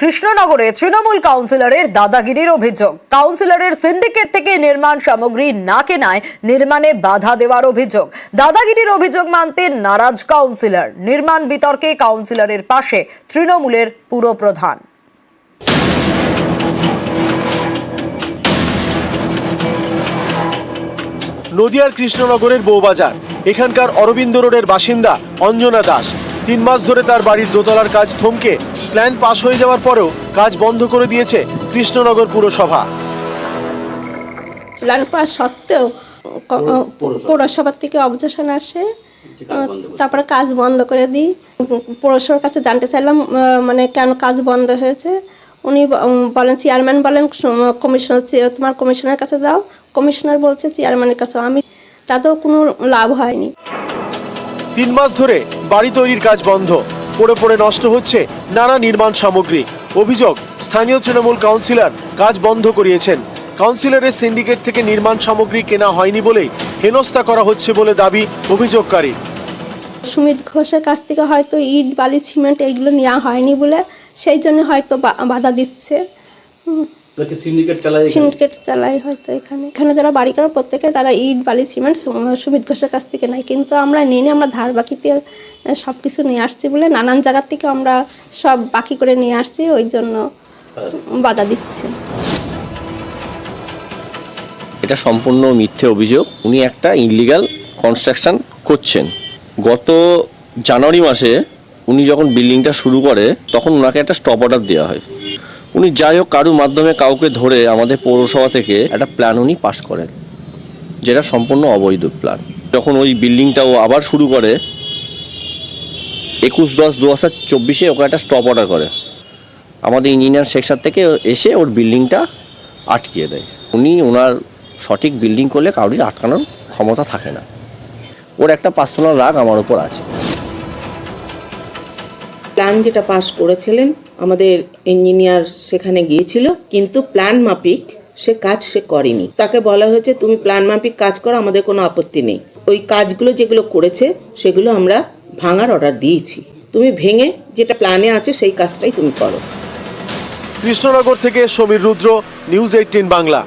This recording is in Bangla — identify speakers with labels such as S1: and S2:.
S1: কৃষ্ণনগরে তৃণমূল কাউন্সিলরের দাদাগিরির অভিযোগ। কাউন্সিলরের সিন্ডিকেট থেকে নির্মাণ সামগ্রী না কেনায় নির্মাণে বাধা দেওয়ার অভিযোগ। দাদাগিরির অভিযোগ মানতে নারাজ কাউন্সিলর। নির্মাণ বিতর্কে কাউন্সিলরের পাশে তৃণমূলের পুরপ্রধান।
S2: নদিয়ার কৃষ্ণনগরের বউবাজার, এখানকার অরবিন্দ রোডের বাসিন্দা অঞ্জনা দাস 3 মাস ধরে তার বাড়ির দোতলার কাজ থমকে প্ল্যান পাস হয়ে যাওয়ার পরেও কাজ বন্ধ করে দিয়েছে কৃষ্ণনগর পুরসভা।
S3: প্ল্যান পাস সত্ত্বেও পৌরসভার থেকে অবজেকশন আসে, তারপরে কাজ বন্ধ করে দিই। পৌরসভার কাছে জানতে চাইলাম মানে কেন কাজ বন্ধ হয়েছে। উনি বলেন, চেয়ারম্যান বলেন কমিশনার, তোমার কমিশনারের কাছে যাও। কমিশনার বলছে চেয়ারম্যানের কাছে। আমি তাতেও কোনো লাভ হয়নি।
S2: 3 মাস ধরে বাড়ি তৈরির কাজ বন্ধ, পড়ে পড়ে নষ্ট হচ্ছে নানা নির্মাণ সামগ্রী। অভিযোগ, স্থানীয় তৃণমূল কাউন্সিলর কাজ বন্ধ করিয়েছেন। কাউন্সিলরের সিন্ডিকেট থেকে নির্মাণ সামগ্রী কেনা হয়নি বলেই হেনস্থা করা হচ্ছে বলে দাবি অভিযোগকারী।
S3: সুমিত ঘোষের কাছ থেকে হয়তো ইট, বালি, সিমেন্ট এগুলো নেওয়া হয়নি বলে সেই জন্য হয়তো বাধা দিচ্ছে। সিন্ডিকেট চালাই হয়তো। এখানে যারা বাড়ি করে প্রত্যেকে তারা ইট, বালি, সিমেন্ট সুমিত ঘোষের কাছ থেকে নেয়, কিন্তু আমরা নিয়ে আমরা ধার বাকিতে সব কিছু নিয়ে আসছি বলে নানান জায়গার থেকে আমরা সব বাকি করে নিয়ে আসছি, ওই জন্য বাধা দিচ্ছে।
S4: এটা সম্পূর্ণ মিথ্যে অভিযোগ। উনি একটা ইনলিগাল কনস্ট্রাকশন করছেন। গত জানুয়ারি মাসে উনি যখন বিল্ডিংটা শুরু করে তখন ওনাকে একটা স্টপ অর্ডার দেওয়া হয়। উনি যাই হোক কারোর মাধ্যমে কাউকে ধরে আমাদের পৌরসভা থেকে একটা প্ল্যান উনি পাস করেন, যেটা সম্পূর্ণ অবৈধ প্ল্যান। যখন ওই বিল্ডিংটাও আবার শুরু করে 21/10/2024 ওকে একটা স্টপ অর্ডার করে। আমাদের ইঞ্জিনিয়ার সেকশন থেকে এসে ওর বিল্ডিংটা আটকিয়ে দেয়। উনি ওনার সঠিক বিল্ডিং করলে কারোর আটকানোর ক্ষমতা থাকে না। ওর একটা পার্সোনাল রাগ আমার উপর আছে।
S5: প্ল্যান যেটা পাস করেছিলেন আমাদের ইঞ্জিনিয়ার সেখানে গিয়েছিল, কিন্তু প্ল্যান মাফিক সে কাজ সে করেনি। তাকে বলা হয়েছে তুমি প্ল্যান মাফিক কাজ করো, আমাদের কোনো আপত্তি নেই। ওই কাজগুলো যেগুলো করেছে সেগুলো আমরা ভাঙার অর্ডার দিয়েছি। তুমি ভেঙে যেটা প্ল্যানে আছে সেই কাজটাই তুমি করো।
S2: কৃষ্ণনগর থেকে সমীর রুদ্র, নিউজ 18 বাংলা।